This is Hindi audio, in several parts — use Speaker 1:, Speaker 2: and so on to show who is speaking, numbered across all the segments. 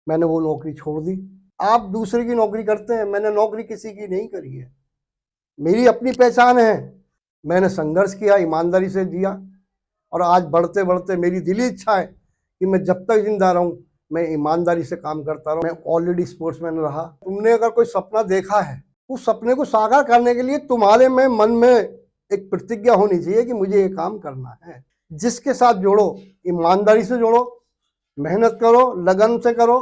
Speaker 1: मैंने वो नौकरी छोड़ दी। आप दूसरे की नौकरी करते हैं, मैंने नौकरी किसी की नहीं करी है। मेरी अपनी पहचान है, मैंने संघर्ष किया, ईमानदारी से दिया, और आज बढ़ते बढ़ते मेरी दिली इच्छा है कि मैं जब तक जिंदा रहूं मैं ईमानदारी से काम करता रहूं। मैं ऑलरेडी स्पोर्ट्समैन रहा। तुमने अगर कोई सपना देखा है, उस सपने को साकार करने के लिए तुम्हारे में मन में एक प्रतिज्ञा होनी चाहिए कि मुझे ये काम करना है। जिसके साथ जोड़ो, ईमानदारी से जोड़ो, मेहनत करो, लगन से करो।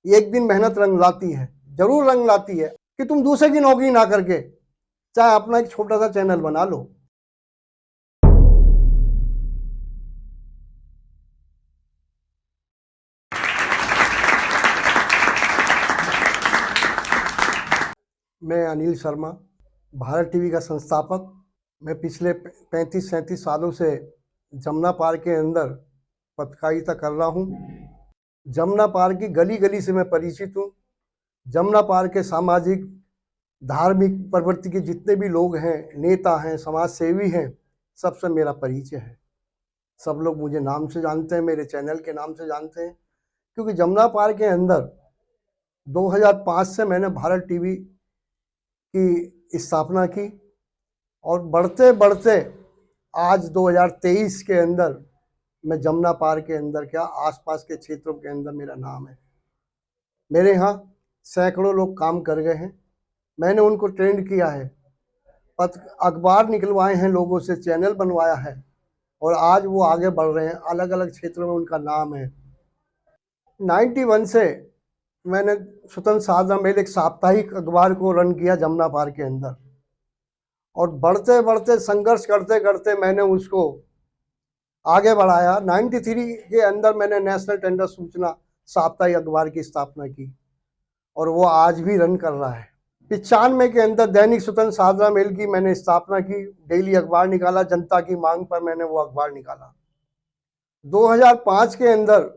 Speaker 1: एक दिन मेहनत रंग लाती है, जरूर रंग लाती है। कि तुम दूसरे की नौकरी ना करके चाहे अपना एक छोटा सा चैनल बना लो। मैं अनिल शर्मा, भारत टीवी का संस्थापक। मैं पिछले 35-37 सालों से जमुना पार के अंदर पत्रकारिता कर रहा हूँ। जमुना पार की गली गली से मैं परिचित हूँ। जमुना पार के सामाजिक धार्मिक प्रवृत्ति के जितने भी लोग हैं, नेता हैं, समाज सेवी हैं, सबसे मेरा परिचय है। सब लोग मुझे नाम से जानते हैं, मेरे चैनल के नाम से जानते हैं, क्योंकि जमुना पार के अंदर 2005 से मैंने भारत टीवी की स्थापना की, और बढ़ते बढ़ते आज 2023 के अंदर मैं जमुना पार के अंदर क्या आसपास के क्षेत्रों के अंदर मेरा नाम है। मेरे यहाँ सैकड़ों लोग काम कर गए हैं। मैंने उनको ट्रेंड किया है, अखबार निकलवाए हैं लोगों से, चैनल बनवाया है, और आज वो आगे बढ़ रहे हैं। अलग अलग क्षेत्रों में उनका नाम है। 91 से मैंने स्वतंत्र साधना मेल एक साप्ताहिक अखबार को रन किया जमुना पार के अंदर, और बढ़ते बढ़ते संघर्ष करते करते मैंने उसको आगे बढ़ाया। 93 के अंदर मैंने नेशनल टेंडर सूचना साप्ताहिक अखबार की स्थापना की, और वो आज भी रन कर रहा है। 95 के अंदर दैनिक स्वतंत्र साधना मेल की मैंने स्थापना की, डेली अखबार निकाला, जनता की मांग पर मैंने वो अखबार निकाला। 2005 के अंदर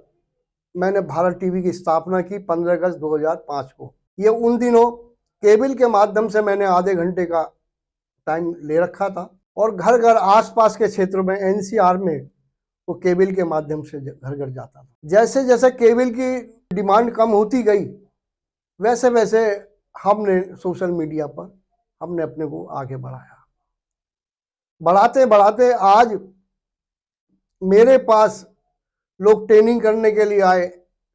Speaker 1: मैंने भारत टीवी की स्थापना की 15 अगस्त 2005 को। ये उन दिनों केबल के माध्यम से मैंने आधे घंटे का टाइम ले रखा था, और घर घर आसपास के क्षेत्रों में एनसीआर में वो केबल के माध्यम से घर घर जाता था। जैसे जैसे केबल की डिमांड कम होती गई, वैसे वैसे हमने सोशल मीडिया पर हमने अपने को आगे बढ़ाया। बढ़ाते बढ़ाते आज मेरे पास लोग ट्रेनिंग करने के लिए आए,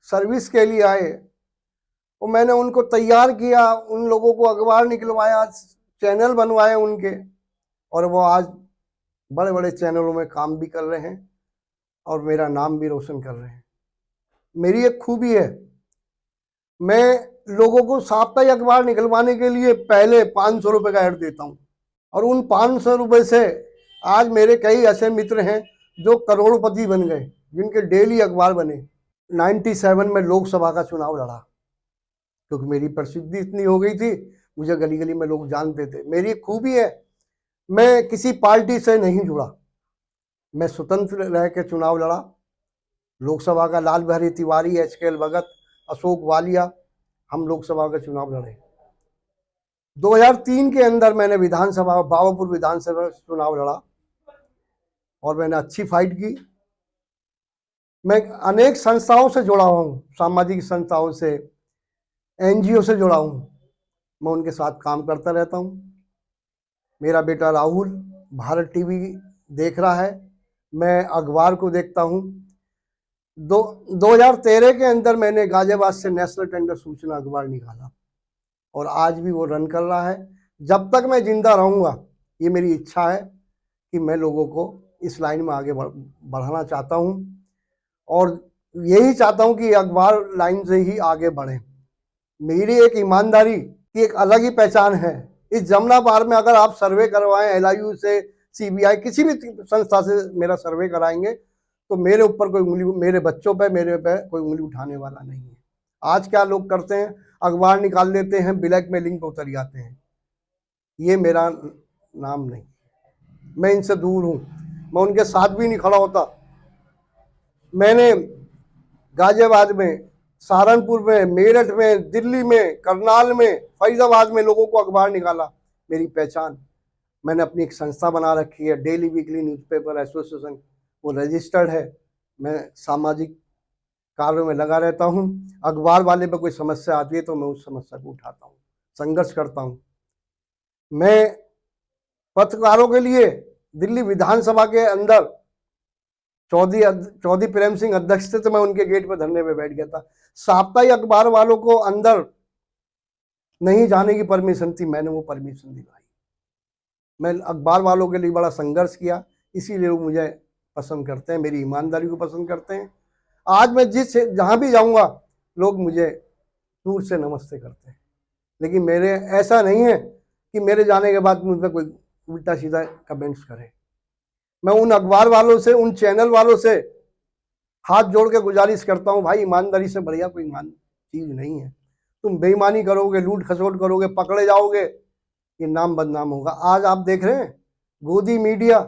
Speaker 1: सर्विस के लिए आए, और मैंने उनको तैयार किया, उन लोगों को अखबार निकलवाया, चैनल बनवाए उनके, और वो आज बड़े बड़े चैनलों में काम भी कर रहे हैं और मेरा नाम भी रोशन कर रहे हैं। मेरी एक खूबी है, मैं लोगों को साप्ताहिक अखबार निकलवाने के लिए पहले 500 रुपये का ऐड देता हूँ, और उन 500 रुपये से आज मेरे कई ऐसे मित्र हैं जो करोड़पति बन गए, जिनके डेली अखबार बने। 97 में लोकसभा का चुनाव लड़ा, क्योंकि मेरी प्रसिद्धि इतनी हो गई थी, मुझे गली गली में लोग जानते थे। मेरी खूबी है, मैं किसी पार्टी से नहीं जुड़ा, मैं स्वतंत्र रह के चुनाव लड़ा। लोकसभा का लाल बिहारी तिवारी, HKL भगत, अशोक वालिया, हम लोकसभा का चुनाव लड़े। 2003 के अंदर मैंने विधानसभा, बाबूपुर विधानसभा चुनाव लड़ा, और मैंने अच्छी फाइट की। मैं अनेक संस्थाओं से जुड़ा हूँ, सामाजिक संस्थाओं से, NGO से जुड़ा हूँ, मैं उनके साथ काम करता रहता हूँ। मेरा बेटा राहुल भारत टीवी देख रहा है, मैं अखबार को देखता हूँ। 2013 के अंदर मैंने गाजियाबाद से नेशनल टेंडर सूचना अखबार निकाला, और आज भी वो रन कर रहा है। जब तक मैं जिंदा रहूँगा, ये मेरी इच्छा है कि मैं लोगों को इस लाइन में आगे बढ़ाना चाहता हूँ, और यही चाहता हूँ कि अखबार लाइन से ही आगे बढ़े। मेरी एक ईमानदारी की एक अलग ही पहचान है। इस जमुना पार में अगर आप सर्वे करवाएं, LIU से, CBI, किसी भी संस्था से मेरा सर्वे कराएंगे, तो मेरे ऊपर कोई उंगली, मेरे बच्चों पे, मेरे पे कोई उंगली उठाने वाला नहीं है। आज क्या लोग करते हैं, अखबार निकाल लेते हैं, ब्लैक मेलिंग पे उतर जाते हैं। ये मेरा नाम नहीं, मैं इनसे दूर हूँ, मैं उनके साथ भी नहीं खड़ा होता। मैंने गाजियाबाद में, सहारनपुर में, मेरठ में, दिल्ली में, करनाल में, फरीदाबाद में लोगों को अखबार निकाला। मेरी पहचान, मैंने अपनी एक संस्था बना रखी है, डेली वीकली न्यूज़पेपर एसोसिएशन, वो रजिस्टर्ड है। मैं सामाजिक कार्यों में लगा रहता हूँ। अखबार वाले पे कोई समस्या आती है तो मैं उस समस्या को उठाता हूँ, संघर्ष करता हूँ। मैं पत्रकारों के लिए दिल्ली विधानसभा के अंदर चौधरी प्रेम सिंह अध्यक्ष थे तो मैं उनके गेट पर धरने पे बैठ गया था। साप्ताहिक अखबार वालों को अंदर नहीं जाने की परमिशन थी, मैंने वो परमिशन दिलाई। मैं अखबार वालों के लिए बड़ा संघर्ष किया, इसीलिए वो मुझे पसंद करते हैं, मेरी ईमानदारी को पसंद करते हैं। आज मैं जहाँ भी जाऊँगा लोग मुझे दूर से नमस्ते करते हैं, लेकिन मेरे ऐसा नहीं है कि मेरे जाने के बाद मुझ पर कोई उल्टा सीधा कमेंट्स करे। मैं उन अखबार वालों से, उन चैनल वालों से हाथ जोड़ के गुजारिश करता हूँ, भाई ईमानदारी से बढ़िया कोई चीज़ नहीं है। तुम बेईमानी करोगे, लूट खसोट करोगे, पकड़े जाओगे, ये नाम बदनाम होगा। आज आप देख रहे हैं गोदी मीडिया,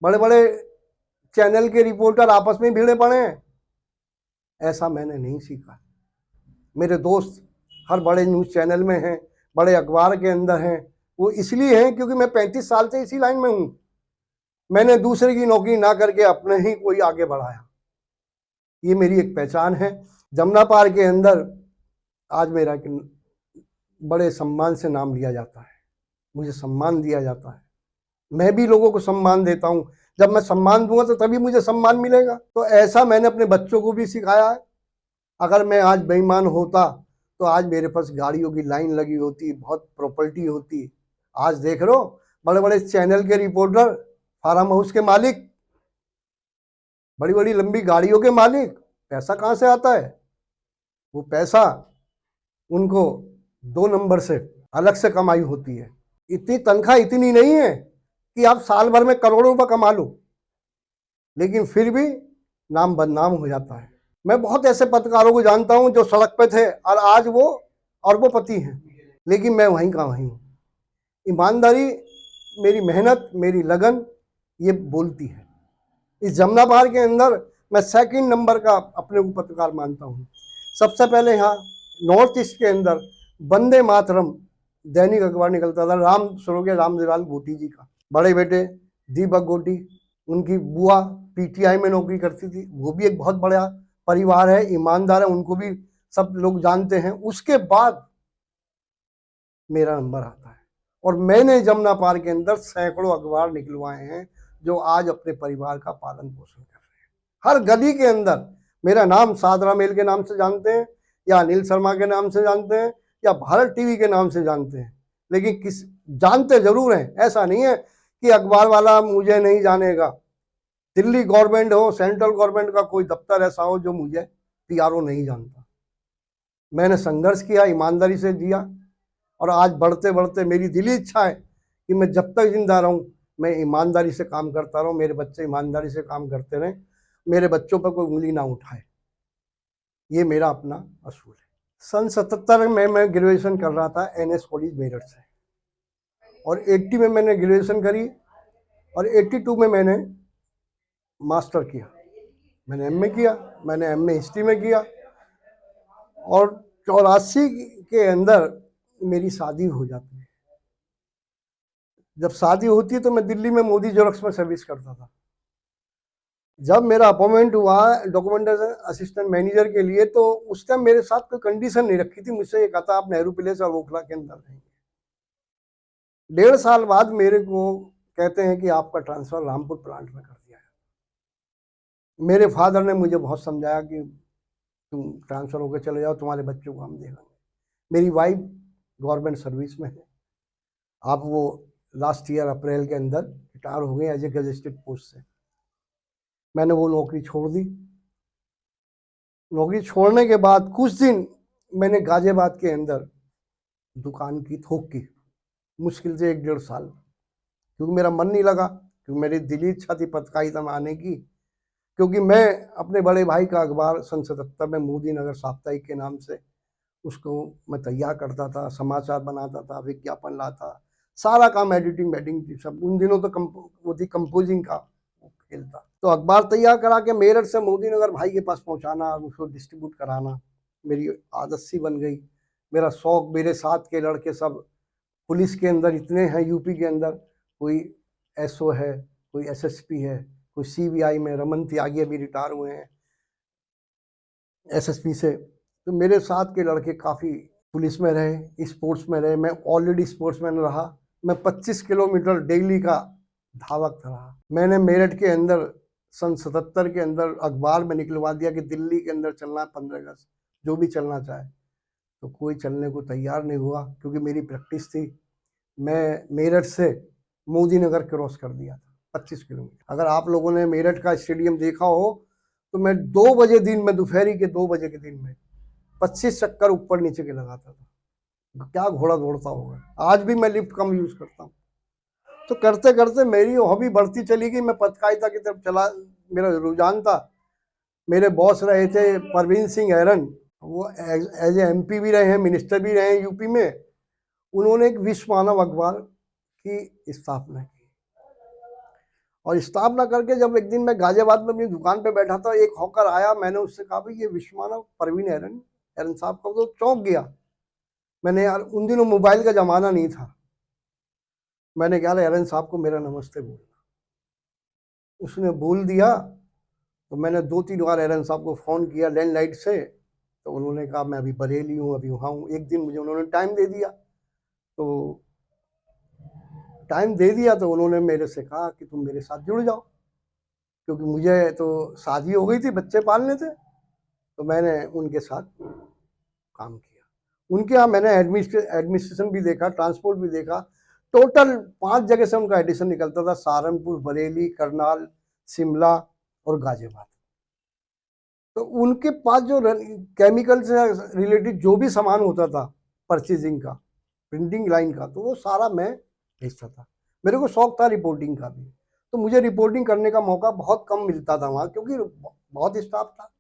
Speaker 1: बड़े बड़े चैनल के रिपोर्टर आपस में भिड़े पड़े हैं। ऐसा मैंने नहीं सीखा। मेरे दोस्त हर बड़े न्यूज़ चैनल में हैं, बड़े अखबार के अंदर हैं। वो इसलिए हैं क्योंकि मैं 35 साल से इसी लाइन में हूँ। मैंने दूसरे की नौकरी ना करके अपने ही कोई आगे बढ़ाया, ये मेरी एक पहचान है। जमुना पार के अंदर आज मेरा बड़े सम्मान से नाम लिया जाता है, मुझे सम्मान दिया जाता है। मैं भी लोगों को सम्मान देता हूँ, जब मैं सम्मान दूंगा तो तभी मुझे सम्मान मिलेगा। तो ऐसा मैंने अपने बच्चों को भी सिखाया है। अगर मैं आज बेईमान होता तो आज मेरे पास गाड़ियों की लाइन लगी होती, बहुत प्रॉपर्टी होती। आज देख रहे हो बड़े बड़े चैनल के रिपोर्टर, फार्म हाउस के मालिक, बड़ी बड़ी लंबी गाड़ियों के मालिक, पैसा कहाँ से आता है? वो पैसा उनको 2 नंबर से अलग से कमाई होती है। इतनी तनख्वाह इतनी नहीं है कि आप साल भर में करोड़ों रुपये कमा लो, लेकिन फिर भी नाम बदनाम हो जाता है। मैं बहुत ऐसे पत्रकारों को जानता हूं जो सड़क पे थे और आज वो अरबोपति हैं, लेकिन मैं वहीं का वहीं हूँ। ईमानदारी, मेरी मेहनत, मेरी लगन ये बोलती है। इस जमुना पार के अंदर मैं 2nd नंबर का अपने को पत्रकार मानता हूँ। सबसे पहले यहाँ नॉर्थ ईस्ट के अंदर वंदे मातरम दैनिक अखबार निकलता था, राम स्वर्गीय रामदेवाल गोटी जी का बड़े बेटे दीपक गोटी, उनकी बुआ पीटीआई में नौकरी करती थी। वो भी एक बहुत बड़ा परिवार है, ईमानदार है, उनको भी सब लोग जानते हैं। उसके बाद मेरा नंबर आता है और मैंने जमुना पार के अंदर सैकड़ों अखबार निकलवाए हैं जो आज अपने परिवार का पालन पोषण कर रहे हैं। हर गली के अंदर मेरा नाम सादरा मेल के नाम से जानते हैं, या अनिल शर्मा के नाम से जानते हैं, या भारत टीवी के नाम से जानते हैं, लेकिन किस जानते जरूर हैं। ऐसा नहीं है कि अखबार वाला मुझे नहीं जानेगा। दिल्ली गवर्नमेंट हो, सेंट्रल गवर्नमेंट का कोई दफ्तर ऐसा हो जो मुझे पीआरओ नहीं जानता। मैंने संघर्ष किया, ईमानदारी से जिया, और आज बढ़ते बढ़ते मेरी दिली इच्छा है कि मैं जब तक जिंदा रहूं मैं ईमानदारी से काम करता रहूं, मेरे बच्चे ईमानदारी से काम करते रहें, मेरे बच्चों पर कोई उंगली ना उठाए। ये मेरा अपना असूल है। सन 77 में मैं ग्रेजुएशन कर रहा था एनएस कॉलेज मेरठ से, और 80 में मैंने ग्रेजुएशन करी, और 82 में मैंने मास्टर किया। मैंने एमए किया, मैंने एमए हिस्ट्री में किया, और 84 के अंदर मेरी शादी हो जाती है। जब शादी होती है तो मैं दिल्ली में मोदी जोरक्स में सर्विस करता था। जब मेरा अपॉइंटमेंट हुआ डॉक्यूमेंटेशन असिस्टेंट मैनेजर के लिए, तो उस टाइम मेरे साथ कोई कंडीशन नहीं रखी थी। मुझसे ये कहा था आप नेहरू प्लेस और ओखला के अंदर रहेंगे। 1.5 साल बाद मेरे को कहते हैं कि आपका ट्रांसफर रामपुर प्लांट में कर दिया है। मेरे फादर ने मुझे बहुत समझाया कि तुम ट्रांसफर होकर चले जाओ, तुम्हारे बच्चों को हम देखेंगे। मेरी वाइफ गवर्नमेंट सर्विस में है, आप वो लास्ट ईयर अप्रैल के अंदर रिटायर हो गए एज ए गजेस्टेड पोस्ट से। मैंने वो नौकरी छोड़ दी। नौकरी छोड़ने के बाद कुछ दिन मैंने गाजियाबाद के अंदर दुकान की, थोक की, मुश्किल से 1-1.5 साल, क्योंकि मेरा मन नहीं लगा, क्योंकि मेरी दिली इच्छा थी पत्रकारिता में आने की। क्योंकि मैं अपने बड़े भाई का अखबार सन 77 में मोदी नगर साप्ताहिक के नाम से उसको मैं तैयार करता था, समाचार बनाता था, विज्ञापन लाता, सारा काम एडिटिंग वेडिंग सब। उन दिनों तो वो थी कंपोजिंग का खेल था। तो अखबार तैयार करा के मेरठ से मोदी नगर भाई के पास पहुंचाना, उसको डिस्ट्रीब्यूट कराना मेरी आदत सी बन गई, मेरा शौक। मेरे साथ के लड़के सब पुलिस के अंदर इतने हैं यूपी के अंदर, कोई एसओ है, कोई एसएसपी है, कोई सीबीआई में, रमन त्यागी अभी रिटायर हुए हैं, एसएसपी से। तो मेरे साथ के लड़के काफ़ी पुलिस में रहे, स्पोर्ट्स में रहे, मैं ऑलरेडी स्पोर्ट्समैन रहा। मैं 25 किलोमीटर डेली का धावक रहा। मैंने मेरठ के अंदर सन 77 के अंदर अखबार में निकलवा दिया कि दिल्ली के अंदर चलना है 15 अगस्त, जो भी चलना चाहे। तो कोई चलने को तैयार नहीं हुआ, क्योंकि मेरी प्रैक्टिस थी। मैं मेरठ से मोदी नगर क्रॉस कर दिया था 25 किलोमीटर। अगर आप लोगों ने मेरठ का स्टेडियम देखा हो तो मैं 2 बजे दिन में, दोपहर के 2 बजे के दिन में 25 चक्कर ऊपर नीचे के लगाता था। क्या घोड़ा दौड़ता होगा। आज भी मैं लिफ्ट कम यूज करता हूँ। तो करते करते मेरी हॉबी बढ़ती चली गई। मैं पत्रकारिता की तरफ चला, मेरा रुझान था। मेरे बॉस रहे थे परवीन सिंह ऐरन, वो एज ए एमपी भी रहे हैं, मिनिस्टर भी रहे हैं यूपी में। उन्होंने एक विश्व मानव अखबार की स्थापना की, और स्थापना करके जब एक दिन मैं गाजियाबाद में अपनी दुकान पे बैठा था, एक हॉकर आया, मैंने उससे कहा भाई ये विश्व मानव परवीन ऐरन साहब का। तो चौंक गया। मैंने, यार उन दिनों मोबाइल का जमाना नहीं था। मैंने कहा ऐरन साहब को मेरा नमस्ते बोलना। उसने बोल दिया। तो मैंने 2-3 बार ऐरन साहब को फ़ोन किया लैंडलाइन से। तो उन्होंने कहा मैं अभी बरेली हूँ, अभी वहाँ हूँ। एक दिन मुझे उन्होंने टाइम दे दिया। तो टाइम दे दिया तो उन्होंने मेरे से कहा कि तुम मेरे साथ जुड़ जाओ, क्योंकि मुझे तो शादी हो गई थी, बच्चे पालने थे। तो मैंने उनके साथ काम किया। उनके यहाँ मैंने एडमिनिस्ट्रेशन भी देखा, ट्रांसपोर्ट भी देखा। टोटल 5 जगह से उनका एडिशन निकलता था, सहारनपुर, बरेली, करनाल, शिमला और गाजियाबाद। तो उनके पास जो केमिकल से रिलेटेड जो भी सामान होता था, परचेजिंग का, प्रिंटिंग लाइन का, तो वो सारा मैं भेजता था। मेरे को शौक था रिपोर्टिंग का भी। तो मुझे रिपोर्टिंग करने का मौका बहुत कम मिलता था वहाँ, क्योंकि बहुत स्टाफ था,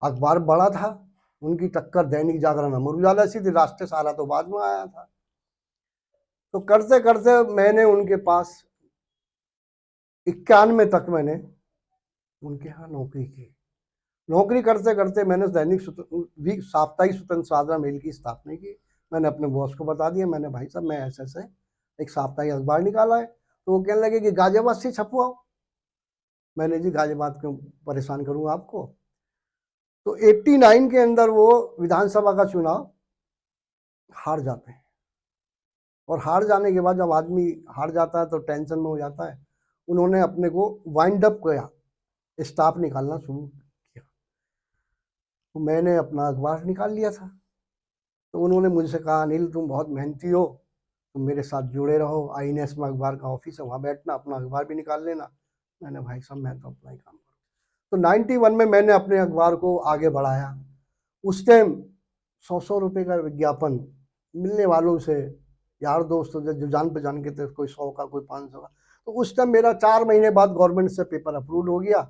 Speaker 1: अखबार बड़ा था। उनकी टक्कर दैनिक जागरण, अमर उजाला सी थी। राष्ट्रीय सहारा तो बाद में आया था। तो करते करते मैंने उनके पास 91 तक मैंने उनके यहाँ नौकरी की। नौकरी करते करते मैंने साप्ताहिक स्वतंत्र साधना मेल की स्थापना की। मैंने अपने बॉस को बता दिया, मैंने भाई साहब मैं ऐसे ऐसे एक साप्ताहिक अखबार निकाला है। तो वो कहने लगे कि गाजियाबाद से छपवाओ। मैंने, जी गाजियाबाद क्यों परेशान करूँ आपको। तो 89 के अंदर वो विधानसभा का चुनाव हार जाते हैं। और हार जाने के बाद जब आदमी हार जाता है तो टेंशन में हो जाता है। उन्होंने अपने को वाइंड अप किया, स्टाफ निकालना शुरू किया। तो मैंने अपना अखबार निकाल लिया था। तो उन्होंने मुझसे कहा अनिल तुम बहुत मेहनती हो, तुम मेरे साथ जुड़े रहो, आईएनएस में अखबार का ऑफिस है, वहाँ बैठना, अपना अखबार भी निकाल लेना। मैंने, भाई साहब मैं तो अपना ही काम करूँ। तो 91 में मैंने अपने अखबार को आगे बढ़ाया। उस टाइम 100 रुपये का विज्ञापन मिलने वालों से, यार दोस्तों जो जान पहचान के थे, कोई 100 का, कोई 500 का। तो उस टाइम मेरा 4 महीने बाद गवर्नमेंट से पेपर अप्रूव हो गया।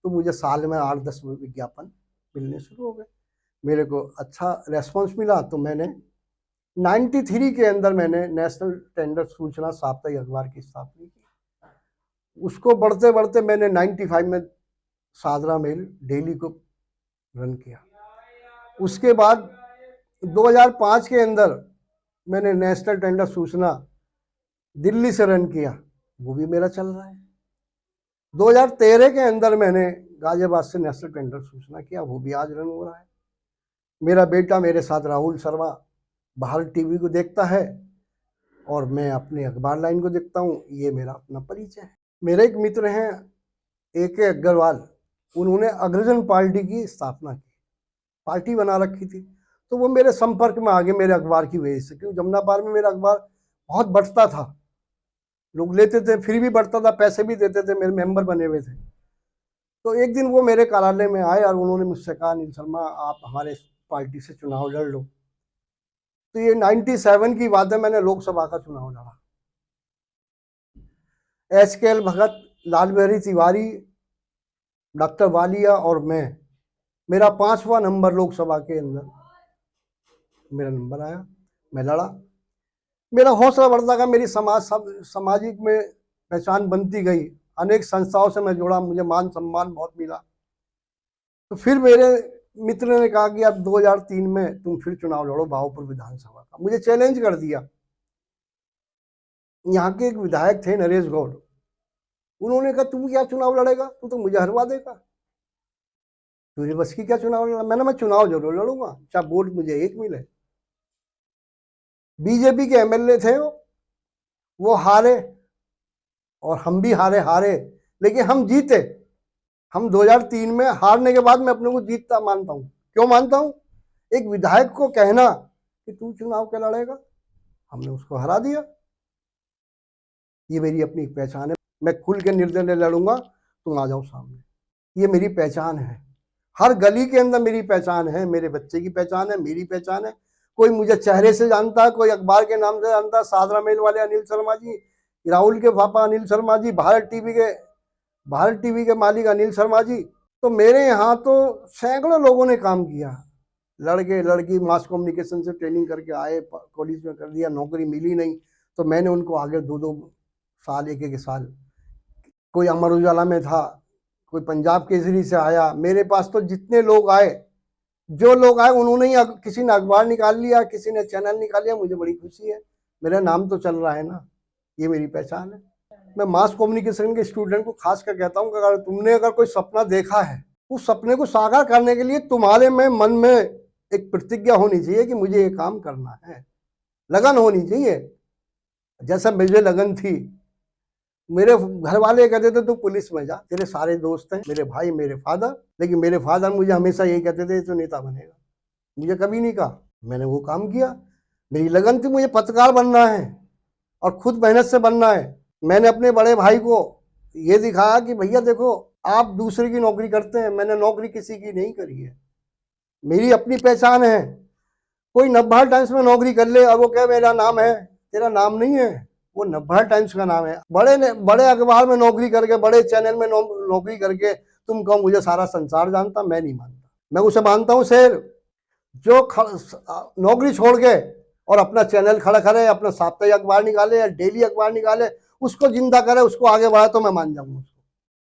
Speaker 1: तो मुझे साल में 8-10 विज्ञापन मिलने शुरू हो गए। मेरे को अच्छा रेस्पॉन्स मिला। तो मैंने 93 के अंदर मैंने नेशनल टेंडर सूचना साप्ताहिक अखबार की स्थापना की। उसको बढ़ते बढ़ते मैंने 95 में सादरा मेल डेली को रन किया। उसके बाद 2005 के अंदर मैंने नेशनल टेंडर सूचना दिल्ली से रन किया, वो भी मेरा चल रहा है। 2013 के अंदर मैंने गाजियाबाद से नेशनल टेंडर सूचना किया, वो भी आज रन हो रहा है। मेरा बेटा मेरे साथ, राहुल शर्मा, भारत टीवी को देखता है और मैं अपने अखबार लाइन को देखता हूँ। ये मेरा अपना परिचय है। मेरे एक मित्र हैं AK अग्रवाल, उन्होंने अग्रजन पार्टी की स्थापना की, पार्टी बना रखी थी। तो वो मेरे संपर्क में आ गए मेरे अखबार की वजह से, क्योंकि जमुना पार में मेरा अखबार बहुत बढ़ता था, लोग लेते थे, फ्री भी बढ़ता था, पैसे भी देते थे, मेरे मेंबर बने हुए थे। तो एक दिन वो मेरे कार्यालय में आए और उन्होंने मुझसे कहा अनिल शर्मा आप हमारे पार्टी से चुनाव लड़ लो। तो ये 97 की बात है, मैंने लोकसभा का चुनाव लड़ा। SKL भगत, लाल बिहारी तिवारी, डॉक्टर वालिया और मैं, मेरा 5वां नंबर लोकसभा के अंदर मेरा नंबर आया, मैं लड़ा। मेरा हौसला बढ़ता गया, मेरी सामाजिक में पहचान बनती गई। अनेक संस्थाओं से मैं जुड़ा, मुझे मान सम्मान बहुत मिला। तो फिर मेरे मित्र ने कहा कि अब 2003 में तुम फिर चुनाव लड़ो भावपुर विधानसभा का। मुझे चैलेंज कर दिया। यहाँ के एक विधायक थे नरेश गौड़, उन्होंने कहा तू क्या चुनाव लड़ेगा, तू तो मुझे हरवा देगा। तुझे बस की क्या चुनाव लड़ा? मैं चुनाव जरूर लड़ूंगा, चाहे वोट मुझे एक मिले। बीजेपी के एमएलए थे वो हारे, और हम भी हारे हारे, लेकिन हम जीते। हम 2003 में हारने के बाद मैं अपने को जीतता मानता हूँ। क्यों मानता हूँ? एक विधायक को कहना कि तू चुनाव क्या लड़ेगा, हमने उसको हरा दिया। ये मेरी अपनी पहचान है। मैं खुल के निर्दलीय लड़ूंगा, तुम आ जाओ सामने। ये मेरी पहचान है। हर गली के अंदर मेरी पहचान है, मेरे बच्चे की पहचान है, मेरी पहचान है। कोई मुझे चेहरे से जानता है, कोई अखबार के नाम से जानता है। सादरा मेल वाले अनिल शर्मा जी, राहुल के पापा अनिल शर्मा जी, भारत टीवी के मालिक अनिल शर्मा जी। तो मेरे यहाँ तो सैकड़ों लोगों ने काम किया। लड़के लड़की मास कम्युनिकेशन से ट्रेनिंग करके आए, कॉलेज में कर दिया, नौकरी मिली नहीं तो मैंने उनको आगे 2-2 साल, एक साल। कोई अमर उजाला में था, कोई पंजाब केसरी से आया। मेरे पास तो जितने लोग आए, जो लोग आए उन्होंने ही, किसी ने अखबार निकाल लिया, किसी ने चैनल निकाल लिया। मुझे बड़ी खुशी है, मेरा नाम तो चल रहा है ना, ये मेरी पहचान है। मैं मास कम्युनिकेशन के स्टूडेंट को खास कर कहता हूँ कि अगर तुमने अगर कोई सपना देखा है, उस सपने को साकार करने के लिए तुम्हारे में मन में एक प्रतिज्ञा होनी चाहिए कि मुझे ये काम करना है, लगन होनी चाहिए। जैसा मुझे लगन थी, मेरे घर वाले कहते थे तू पुलिस में जा, तेरे सारे दोस्त हैं, मेरे भाई, मेरे फादर। लेकिन मेरे फादर मुझे हमेशा यही कहते थे तू नेता बनेगा। मुझे कभी नहीं कहा, मैंने वो काम किया। मेरी लगन थी मुझे पत्रकार बनना है और खुद मेहनत से बनना है। मैंने अपने बड़े भाई को ये दिखाया कि भैया देखो, आप दूसरे की नौकरी करते हैं, मैंने नौकरी किसी की नहीं करी है, मेरी अपनी पहचान है। कोई नवभारत टाइम्स में नौकरी कर ले और वो क्या मेरा नाम है, तेरा नाम नहीं है, वो नवभारत टाइम्स का नाम है। बड़े अखबार में नौकरी करके, बड़े चैनल में नौकरी करके तुम कहो मुझे सारा संसार जानता, मैं नहीं मानता। मैं उसे मानता हूँ शेर जो नौकरी छोड़ के और अपना चैनल खड़ा करे, अपना साप्ताहिक अखबार निकाले या डेली अखबार निकाले, उसको जिंदा करे, उसको आगे बढ़ाए, तो मैं मान जाऊंगा उसको।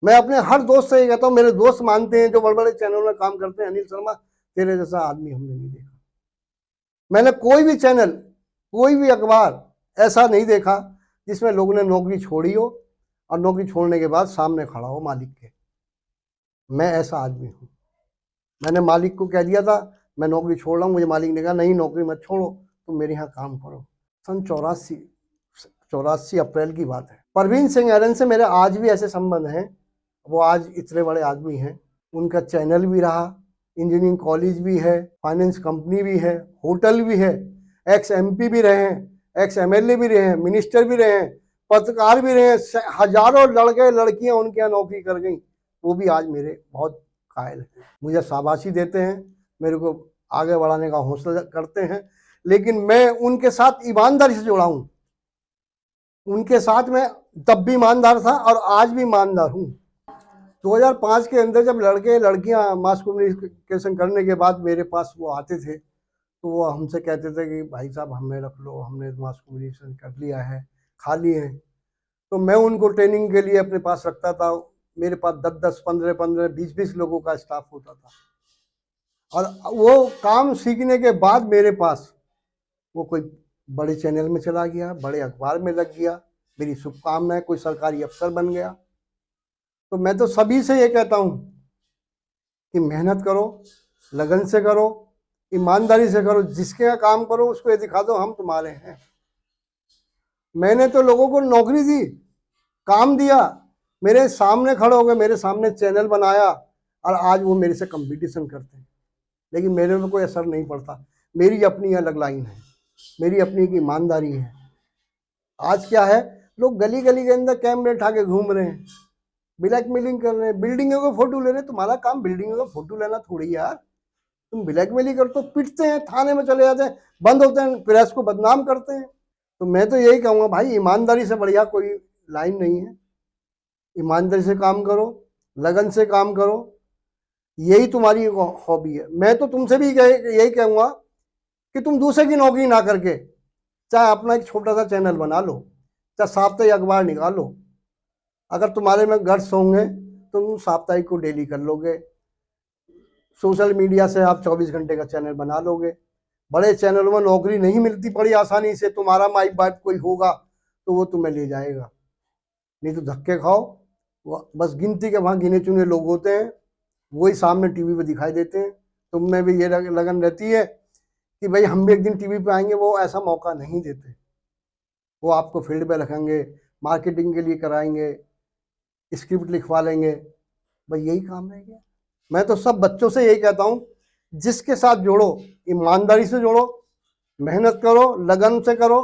Speaker 1: मैं अपने हर दोस्त से ये कहता हूँ, मेरे दोस्त मानते हैं जो बड़े बड़े चैनल में काम करते हैं, अनिल शर्मा तेरे जैसा आदमी हमने नहीं देखा। मैंने कोई भी चैनल, कोई भी अखबार ऐसा नहीं देखा जिसमें लोगों ने नौकरी छोड़ी हो और नौकरी छोड़ने के बाद सामने खड़ा हो मालिक के। मैं ऐसा आदमी हूँ। मैंने मालिक को कह दिया था मैं नौकरी छोड़ रहा हूँ, मुझे मालिक ने कहा नहीं नौकरी मत छोड़ो, तुम मेरे यहाँ काम करो। सन 84 अप्रैल की बात है। परवीन सिंह एरन से मेरे आज भी ऐसे संबंध हैं। वो आज इतने बड़े आदमी हैं, उनका चैनल भी रहा, इंजीनियरिंग कॉलेज भी है, फाइनेंस कंपनी भी है, होटल भी है, एक्स एमपी भी रहे हैं, एक्स एमएलए भी रहे हैं, मिनिस्टर भी रहे हैं, पत्रकार भी रहे हैं। हजारों लड़के लड़कियां उनके यहाँ नौकरी कर गई, वो भी आज मेरे बहुत कायल हैं, मुझे शाबाशी देते हैं, मेरे को आगे बढ़ाने का हौसला करते हैं। लेकिन मैं उनके साथ ईमानदारी से जुड़ा हूँ। उनके साथ मैं तब भी ईमानदार था और आज भी ईमानदार हूँ। 2005 के अंदर जब लड़के लड़कियां मास कम्युनिकेशन करने के बाद मेरे पास वो आते थे, तो वो हमसे कहते थे कि भाई साहब हमें रख लो, हमने मास कम्युनिकेशन कर लिया है, खाली है। तो मैं उनको ट्रेनिंग के लिए अपने पास रखता था। मेरे पास 10-10, 15-15, 20-20 लोगों का स्टाफ होता था। और वो काम सीखने के बाद मेरे पास वो कोई बड़े चैनल में चला गया, बड़े अखबार में लग गया, मेरी शुभकामनाएं, कोई सरकारी अफसर बन गया। तो मैं तो सभी से ये कहता हूँ कि मेहनत करो, लगन से करो, ईमानदारी से करो, जिसके यहाँ काम करो उसको ये दिखा दो हम तुम्हारे हैं। मैंने तो लोगों को नौकरी दी, काम दिया, मेरे सामने खड़े हो गए, मेरे सामने चैनल बनाया और आज वो मेरे से कंपटीशन करते हैं, लेकिन मेरे में कोई असर नहीं पड़ता। मेरी अपनी अलग लाइन है, मेरी अपनी की ईमानदारी है। आज क्या है, लोग गली गली के अंदर कैमरे उठा के घूम रहे हैं, ब्लैकमेलिंग कर रहे हैं, बिल्डिंगों को फोटो ले रहे हैं। तुम्हारा काम बिल्डिंगों का फोटो लेना थोड़ी यार, तुम ब्लैकमेलिंग करते हो, पिटते हैं, थाने में चले जाते हैं, बंद होते हैं, प्रेस को बदनाम करते हैं। तो मैं तो यही कहूँगा भाई, ईमानदारी से बढ़िया कोई लाइन नहीं है। ईमानदारी से काम करो, लगन से काम करो, यही तुम्हारी हॉबी है। मैं तो तुमसे भी यही कहूँगा कि तुम दूसरे की नौकरी ना करके चाहे अपना एक छोटा सा चैनल बना लो, चाहे साप्ताहिक अखबार निकालो। अगर तुम्हारे में गट्स होंगे तो तुम साप्ताहिक को डेली कर लोगे, सोशल मीडिया से आप 24 घंटे का चैनल बना लोगे। बड़े चैनलों में नौकरी नहीं मिलती बड़ी आसानी से, तुम्हारा माई बाप कोई होगा तो वो तुम्हें ले जाएगा, नहीं तो धक्के खाओ। बस गिनती के वहाँ गिने चुने लोग होते हैं वही सामने टीवी पे दिखाई देते हैं। तुम में भी ये लगन रहती है कि भाई हम भी एक दिन टीवी पे आएंगे, वो ऐसा मौका नहीं देते। वो आपको फील्ड पे रखेंगे, मार्केटिंग के लिए कराएंगे, स्क्रिप्ट लिखवा लेंगे, भाई यही काम रह गया। मैं तो सब बच्चों से यही कहता हूँ, जिसके साथ जोड़ो ईमानदारी से जोड़ो, मेहनत करो, लगन से करो।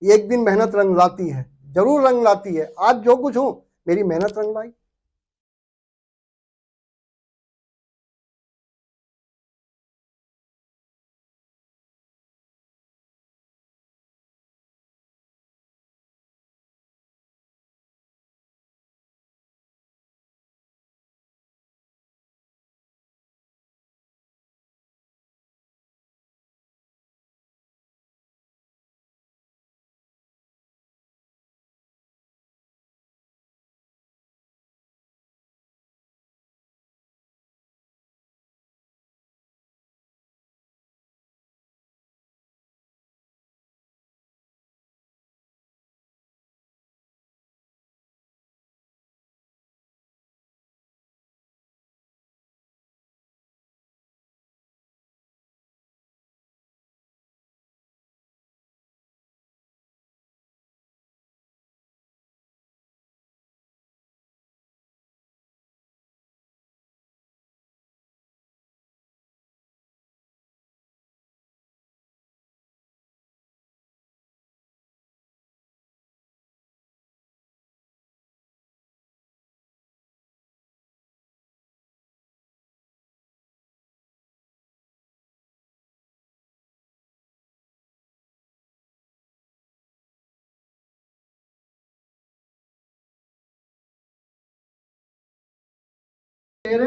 Speaker 1: एक दिन मेहनत रंग लाती है, जरूर रंग लाती है। आज जो कुछ हूँ मेरी मेहनत रंग लाई।